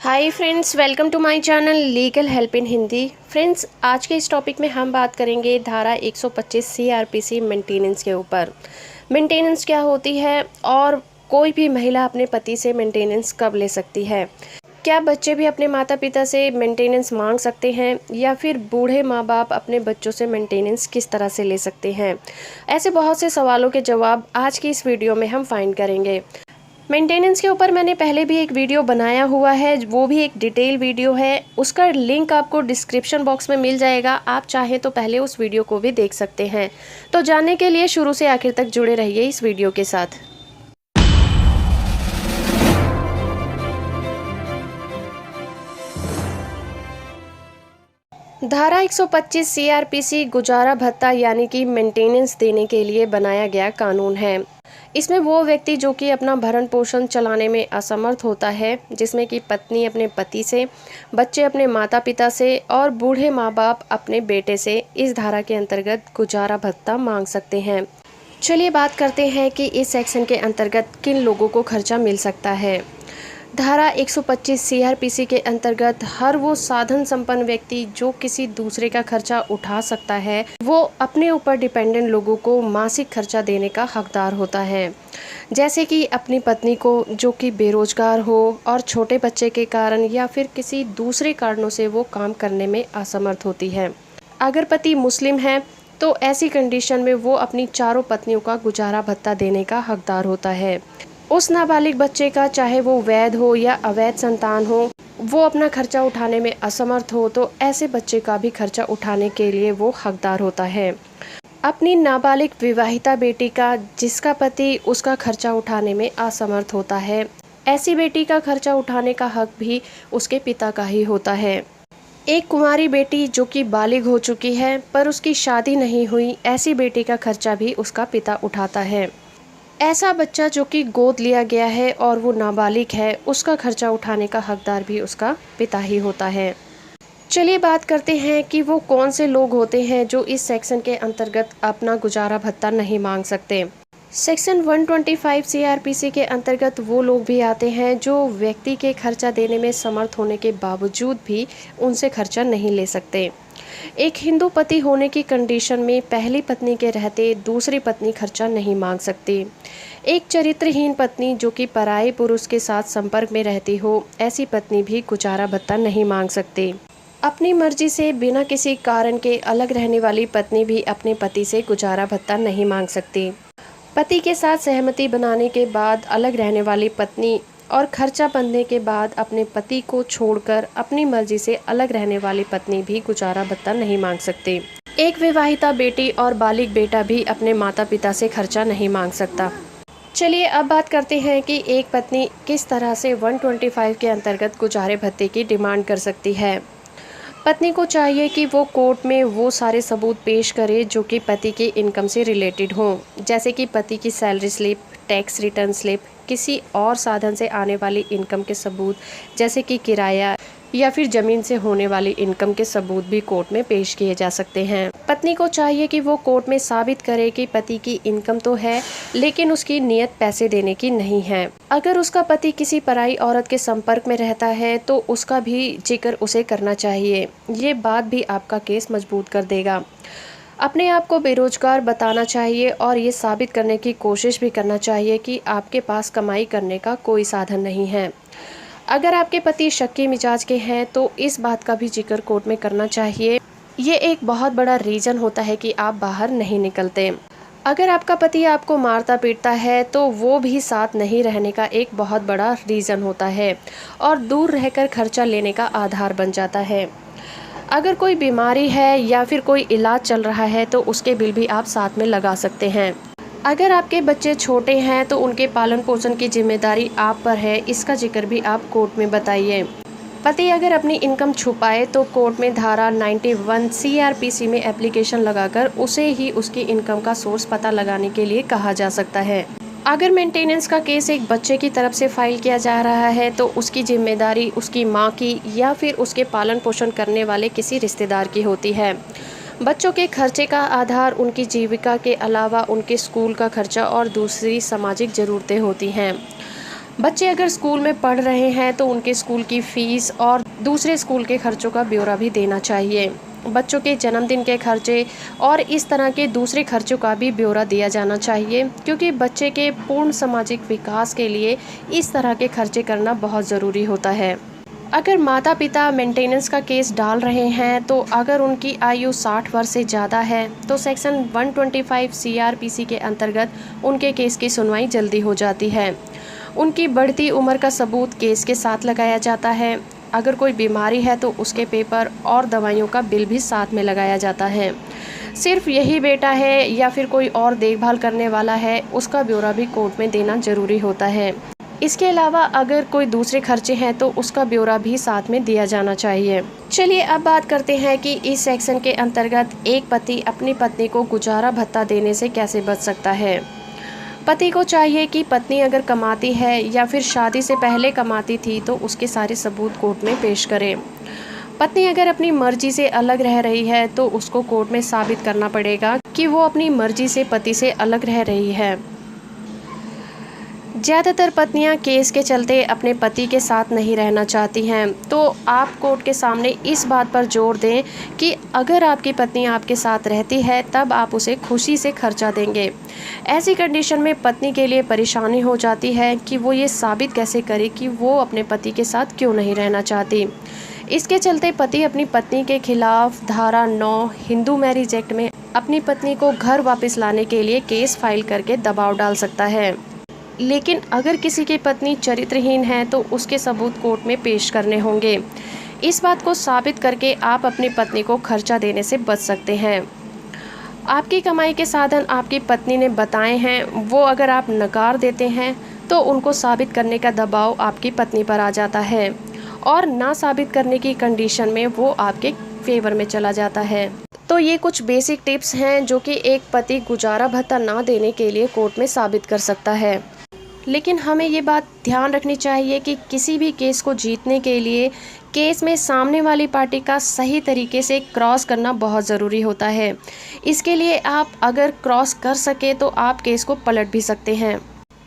Hi friends, welcome to my channel legal help in Hindi. Friends, आज के इस topic में हम बात करेंगे धारा 125 सीआरपीसी मेंटेनेंस के ऊपर। मेंटेनेंस क्या होती है और कोई भी महिला अपने पति से मेंटेनेंस कब ले सकती है। क्या बच्चे भी अपने माता पिता से मेंटेनेंस मांग सकते हैं या फिर बूढ़े माँ बाप अपने बच्चों से मेंटेनेंस किस तरह से ले सकते हैं। ऐसे बहुत से सवालों के जवाब आज की इस वीडियो में हम फाइंड करेंगे। मेंटेनेंस के ऊपर मैंने पहले भी एक वीडियो बनाया हुआ है, वो भी एक डिटेल वीडियो है। उसका लिंक आपको डिस्क्रिप्शन बॉक्स में मिल जाएगा। आप चाहें तो पहले उस वीडियो को भी देख सकते हैं। तो जानने के लिए शुरू से आखिर तक जुड़े रहिए इस वीडियो के साथ। धारा 125 सीआरपीसी गुजारा भत्ता यानी कि मेंटेनेंस देने के लिए बनाया गया कानून है। इसमें वो व्यक्ति जो कि अपना भरण पोषण चलाने में असमर्थ होता है, जिसमें कि पत्नी अपने पति से, बच्चे अपने माता पिता से और बूढ़े माँ बाप अपने बेटे से इस धारा के अंतर्गत गुजारा भत्ता मांग सकते हैं। चलिए बात करते हैं कि इस सेक्शन के अंतर्गत किन लोगों को खर्चा मिल सकता है। धारा 125 सीआरपीसी के अंतर्गत हर वो साधन संपन्न व्यक्ति जो किसी दूसरे का खर्चा उठा सकता है, वो अपने ऊपर डिपेंडेंट लोगों को मासिक खर्चा देने का हकदार होता है। जैसे कि अपनी पत्नी को जो कि बेरोजगार हो और छोटे बच्चे के कारण या फिर किसी दूसरे कारणों से वो काम करने में असमर्थ होती है। अगर पति मुस्लिम है तो ऐसी कंडीशन में वो अपनी चारों पत्नियों का गुजारा भत्ता देने का हकदार होता है। उस नाबालिग बच्चे का, चाहे वो वैध हो या अवैध संतान हो, वो अपना खर्चा उठाने में असमर्थ हो तो ऐसे बच्चे का भी खर्चा उठाने के लिए वो हकदार होता है। अपनी नाबालिग विवाहिता बेटी का, जिसका पति उसका खर्चा उठाने में असमर्थ होता है, ऐसी बेटी का खर्चा उठाने का हक भी उसके पिता का ही होता है। एक कुंवारी बेटी जो कि बालिग हो चुकी है पर उसकी शादी नहीं हुई, ऐसी बेटी का खर्चा भी उसका पिता उठाता है। ऐसा बच्चा जो कि गोद लिया गया है और वो नाबालिग है, उसका खर्चा उठाने का हकदार भी उसका पिता ही होता है। चलिए बात करते हैं कि वो कौन से लोग होते हैं जो इस सेक्शन के अंतर्गत अपना गुजारा भत्ता नहीं मांग सकते। सेक्शन 125 सीआरपीसी के अंतर्गत वो लोग भी आते हैं जो व्यक्ति के खर्चा देने में समर्थ होने के बावजूद भी उनसे खर्चा नहीं ले सकते। एक हिंदू पति होने की कंडीशन में पहली पत्नी के रहते दूसरी पत्नी खर्चा नहीं मांग सकती। एक चरित्रहीन पत्नी जो कि पराये पुरुष के साथ संपर्क में रहती हो, ऐसी पत्नी भी गुजारा भत्ता नहीं मांग सकती। अपनी मर्जी से बिना किसी कारण के अलग रहने वाली पत्नी भी अपने पति से गुजारा भत्ता नहीं मांग सकती। पति के साथ सहमति बनाने के बाद अलग रहने वाली पत्नी और खर्चा बंधने के बाद अपने पति को छोड़कर अपनी मर्जी से अलग रहने वाली पत्नी भी गुजारा भत्ता नहीं मांग सकती। एक विवाहिता बेटी और बालिग बेटा भी अपने माता पिता से खर्चा नहीं मांग सकता। चलिए अब बात करते हैं कि एक पत्नी किस तरह से 125 के अंतर्गत गुजारे भत्ते की डिमांड कर सकती है। पत्नी को चाहिए कि वो कोर्ट में वो सारे सबूत पेश करे जो कि पति की इनकम से रिलेटेड हों, जैसे कि पति की salary slip, tax return slip, किसी और साधन से आने वाली इनकम के सबूत जैसे कि किराया या फिर ज़मीन से होने वाली इनकम के सबूत भी कोर्ट में पेश किए जा सकते हैं। पत्नी को चाहिए कि वो कोर्ट में साबित करे कि पति की इनकम तो है लेकिन उसकी नीयत पैसे देने की नहीं है। अगर उसका पति किसी पराई औरत के संपर्क में रहता है तो उसका भी जिक्र उसे करना चाहिए। ये बात भी आपका केस मजबूत कर देगा। अपने आप को बेरोजगार बताना चाहिए और ये साबित करने की कोशिश भी करना चाहिए कि आपके पास कमाई करने का कोई साधन नहीं है। अगर आपके पति शक्की मिजाज के हैं तो इस बात का भी जिक्र कोर्ट में करना चाहिए। ये एक बहुत बड़ा रीज़न होता है कि आप बाहर नहीं निकलते। अगर आपका पति आपको मारता पीटता है तो वो भी साथ नहीं रहने का एक बहुत बड़ा रीज़न होता है और दूर रहकर खर्चा लेने का आधार बन जाता है। अगर कोई बीमारी है या फिर कोई इलाज चल रहा है तो उसके बिल भी आप साथ में लगा सकते हैं। अगर आपके बच्चे छोटे हैं तो उनके पालन पोषण की जिम्मेदारी आप पर है, इसका जिक्र भी आप कोर्ट में बताइए। पति अगर अपनी इनकम छुपाए तो कोर्ट में धारा 91 सीआरपीसी में एप्लीकेशन लगाकर उसे ही उसकी इनकम का सोर्स पता लगाने के लिए कहा जा सकता है। अगर मेंटेनेंस का केस एक बच्चे की तरफ से फाइल किया जा रहा है तो उसकी जिम्मेदारी उसकी माँ की या फिर उसके पालन पोषण करने वाले किसी रिश्तेदार की होती है। बच्चों के खर्चे का आधार उनकी जीविका के अलावा उनके स्कूल का खर्चा और दूसरी सामाजिक ज़रूरतें होती हैं। बच्चे अगर स्कूल में पढ़ रहे हैं तो उनके स्कूल की फ़ीस और दूसरे स्कूल के खर्चों का ब्यौरा भी देना चाहिए। बच्चों के जन्मदिन के खर्चे और इस तरह के दूसरे खर्चों का भी ब्यौरा दिया जाना चाहिए, क्योंकि बच्चे के पूर्ण सामाजिक विकास के लिए इस तरह के खर्चे करना बहुत ज़रूरी होता है। अगर माता पिता मेंटेनेंस का केस डाल रहे हैं तो अगर उनकी आयु 60 वर्ष से ज़्यादा है तो सेक्शन 125 सीआरपीसी के अंतर्गत उनके केस की सुनवाई जल्दी हो जाती है। उनकी बढ़ती उम्र का सबूत केस के साथ लगाया जाता है। अगर कोई बीमारी है तो उसके पेपर और दवाइयों का बिल भी साथ में लगाया जाता है। सिर्फ यही बेटा है या फिर कोई और देखभाल करने वाला है, उसका ब्यौरा भी कोर्ट में देना ज़रूरी होता है। इसके अलावा अगर कोई दूसरे खर्चे हैं तो उसका ब्यौरा भी साथ में दिया जाना चाहिए। चलिए अब बात करते हैं कि इस सेक्शन के अंतर्गत एक पति अपनी पत्नी को गुजारा भत्ता देने से कैसे बच सकता है। पति को चाहिए कि पत्नी अगर कमाती है या फिर शादी से पहले कमाती थी तो उसके सारे सबूत कोर्ट में पेश करें। पत्नी अगर अपनी मर्जी से अलग रह रही है तो उसको कोर्ट में साबित करना पड़ेगा कि वो अपनी मर्जी से पति से अलग रह रही है। ज़्यादातर पत्नियां केस के चलते अपने पति के साथ नहीं रहना चाहती हैं, तो आप कोर्ट के सामने इस बात पर जोर दें कि अगर आपकी पत्नी आपके साथ रहती है तब आप उसे खुशी से खर्चा देंगे। ऐसी कंडीशन में पत्नी के लिए परेशानी हो जाती है कि वो ये साबित कैसे करे कि वो अपने पति के साथ क्यों नहीं रहना चाहती। इसके चलते पति अपनी पत्नी के खिलाफ धारा 9 हिंदू मैरिज एक्ट में अपनी पत्नी को घर वापस लाने के लिए केस फाइल करके दबाव डाल सकता है। लेकिन अगर किसी की पत्नी चरित्रहीन है तो उसके सबूत कोर्ट में पेश करने होंगे। इस बात को साबित करके आप अपनी पत्नी को खर्चा देने से बच सकते हैं। आपकी कमाई के साधन आपकी पत्नी ने बताए हैं, वो अगर आप नकार देते हैं तो उनको साबित करने का दबाव आपकी पत्नी पर आ जाता है और ना साबित करने की कंडीशन में वो आपके फेवर में चला जाता है। तो ये कुछ बेसिक टिप्स हैं जो कि एक पति गुजारा भत्ता ना देने के लिए कोर्ट में साबित कर सकता है। लेकिन हमें ये बात ध्यान रखनी चाहिए कि किसी भी केस को जीतने के लिए केस में सामने वाली पार्टी का सही तरीके से क्रॉस करना बहुत ज़रूरी होता है। इसके लिए आप अगर क्रॉस कर सके तो आप केस को पलट भी सकते हैं।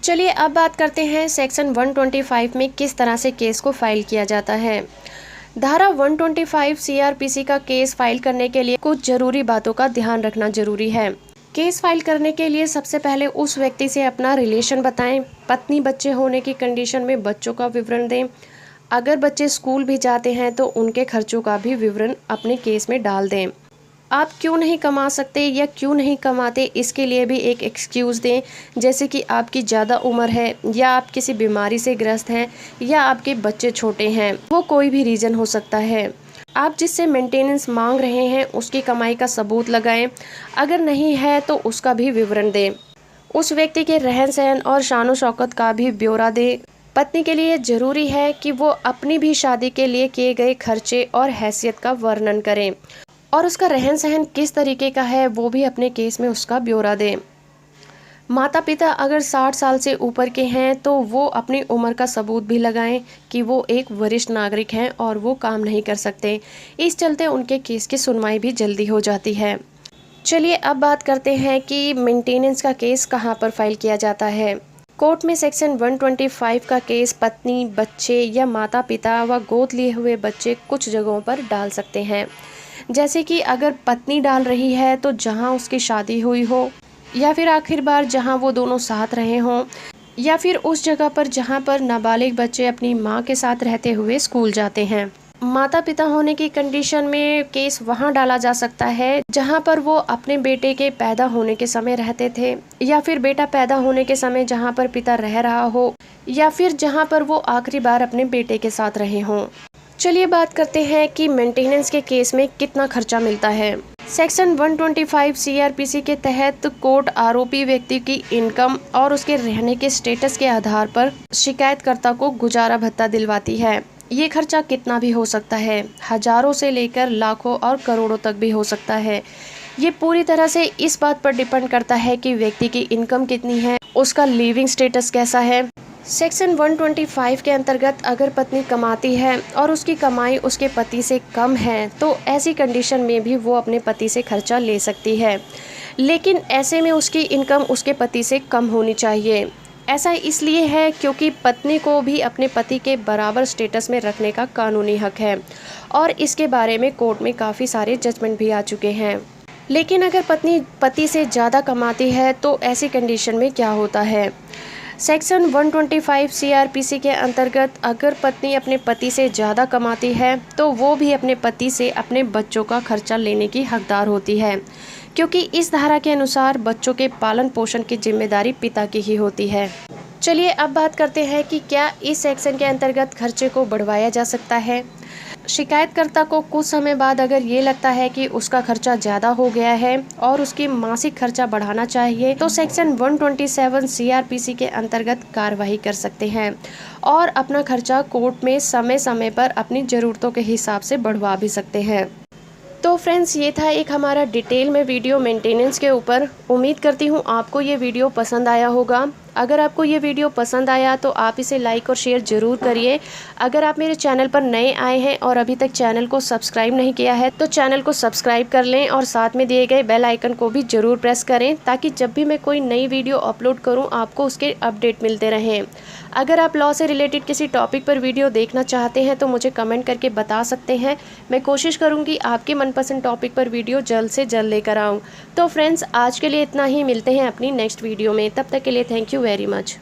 चलिए अब बात करते हैं सेक्शन 125 में किस तरह से केस को फाइल किया जाता है। धारा 125 सीआरपीसी का केस फाइल करने के लिए कुछ ज़रूरी बातों का ध्यान रखना जरूरी है। केस फाइल करने के लिए सबसे पहले उस व्यक्ति से अपना रिलेशन बताएं। पत्नी बच्चे होने की कंडीशन में बच्चों का विवरण दें। अगर बच्चे स्कूल भी जाते हैं तो उनके खर्चों का भी विवरण अपने केस में डाल दें। आप क्यों नहीं कमा सकते या क्यों नहीं कमाते, इसके लिए भी एक एक्सक्यूज़ दें, जैसे कि आपकी ज़्यादा उम्र है या आप किसी बीमारी से ग्रस्त हैं या आपके बच्चे छोटे हैं। वो कोई भी रीज़न हो सकता है। आप जिससे मेंटेनेंस मांग रहे हैं उसकी कमाई का सबूत लगाएं। अगर नहीं है तो उसका भी विवरण दें। उस व्यक्ति के रहन सहन और शानो शौकत का भी ब्यौरा दें। पत्नी के लिए ज़रूरी है कि वो अपनी भी शादी के लिए किए गए खर्चे और हैसियत का वर्णन करें और उसका रहन सहन किस तरीके का है वो भी अपने केस में उसका ब्यौरा दें। माता पिता अगर 60 साल से ऊपर के हैं तो वो अपनी उम्र का सबूत भी लगाएं कि वो एक वरिष्ठ नागरिक हैं और वो काम नहीं कर सकते। इस चलते उनके केस की सुनवाई भी जल्दी हो जाती है। चलिए अब बात करते हैं कि मेंटेनेंस का केस कहां पर फाइल किया जाता है। कोर्ट में सेक्शन 125 का केस पत्नी, बच्चे या माता पिता व गोद लिए हुए बच्चे कुछ जगहों पर डाल सकते हैं। जैसे कि अगर पत्नी डाल रही है तो जहां उसकी शादी हुई हो, या फिर आखिर बार जहां वो दोनों साथ रहे हों, या फिर उस जगह पर जहां पर नाबालिग बच्चे अपनी मां के साथ रहते हुए स्कूल जाते हैं। माता पिता होने की कंडीशन में केस वहां डाला जा सकता है जहां पर वो अपने बेटे के पैदा होने के समय रहते थे, या फिर बेटा पैदा होने के समय जहां पर पिता रह रहा हो, या फिर जहां पर वो आखिरी बार अपने बेटे के साथ रहे हों। चलिए बात करते हैं कि मेंटेनेंस के केस में कितना खर्चा मिलता है। सेक्शन 125 सीआरपीसी के तहत कोर्ट आरोपी व्यक्ति की इनकम और उसके रहने के स्टेटस के आधार पर शिकायतकर्ता को गुजारा भत्ता दिलवाती है। ये खर्चा कितना भी हो सकता है, हजारों से लेकर लाखों और करोड़ों तक भी हो सकता है। ये पूरी तरह से इस बात पर डिपेंड करता है कि व्यक्ति की इनकम कितनी है, उसका लिविंग स्टेटस कैसा है। सेक्शन 125 के अंतर्गत अगर पत्नी कमाती है और उसकी कमाई उसके पति से कम है तो ऐसी कंडीशन में भी वो अपने पति से खर्चा ले सकती है, लेकिन ऐसे में उसकी इनकम उसके पति से कम होनी चाहिए। ऐसा इसलिए है क्योंकि पत्नी को भी अपने पति के बराबर स्टेटस में रखने का कानूनी हक है और इसके बारे में कोर्ट में काफ़ी सारे जजमेंट भी आ चुके हैं। लेकिन अगर पत्नी पति से ज़्यादा कमाती है तो ऐसी कंडीशन में क्या होता है? सेक्शन 125 सीआरपीसी के अंतर्गत अगर पत्नी अपने पति से ज़्यादा कमाती है तो वो भी अपने पति से अपने बच्चों का खर्चा लेने की हकदार होती है, क्योंकि इस धारा के अनुसार बच्चों के पालन पोषण की जिम्मेदारी पिता की ही होती है। चलिए अब बात करते हैं कि क्या इस सेक्शन के अंतर्गत खर्चे को बढ़वाया जा सकता है। शिकायतकर्ता को कुछ समय बाद अगर ये लगता है कि उसका खर्चा ज़्यादा हो गया है और उसकी मासिक खर्चा बढ़ाना चाहिए तो सेक्शन 127 सीआरपीसी के अंतर्गत कार्रवाई कर सकते हैं और अपना खर्चा कोर्ट में समय समय पर अपनी ज़रूरतों के हिसाब से बढ़वा भी सकते हैं। तो फ्रेंड्स, ये था एक हमारा डिटेल में वीडियो मेंटेनेंस के ऊपर। उम्मीद करती हूँ आपको ये वीडियो पसंद आया होगा। अगर आपको ये वीडियो पसंद आया तो आप इसे लाइक और शेयर ज़रूर करिए। अगर आप मेरे चैनल पर नए आए हैं और अभी तक चैनल को सब्सक्राइब नहीं किया है तो चैनल को सब्सक्राइब कर लें और साथ में दिए गए बेल आइकन को भी ज़रूर प्रेस करें, ताकि जब भी मैं कोई नई वीडियो अपलोड करूँ आपको उसके अपडेट मिलते रहें। अगर आप लॉ से रिलेटेड किसी टॉपिक पर वीडियो देखना चाहते हैं तो मुझे कमेंट करके बता सकते हैं। मैं कोशिश करूँगी आपके मनपसंद टॉपिक पर वीडियो जल्द से जल्द लेकर आऊँ। तो फ्रेंड्स, आज के लिए इतना ही। मिलते हैं अपनी नेक्स्ट वीडियो में। तब तक के लिए थैंक यू वेरी मच।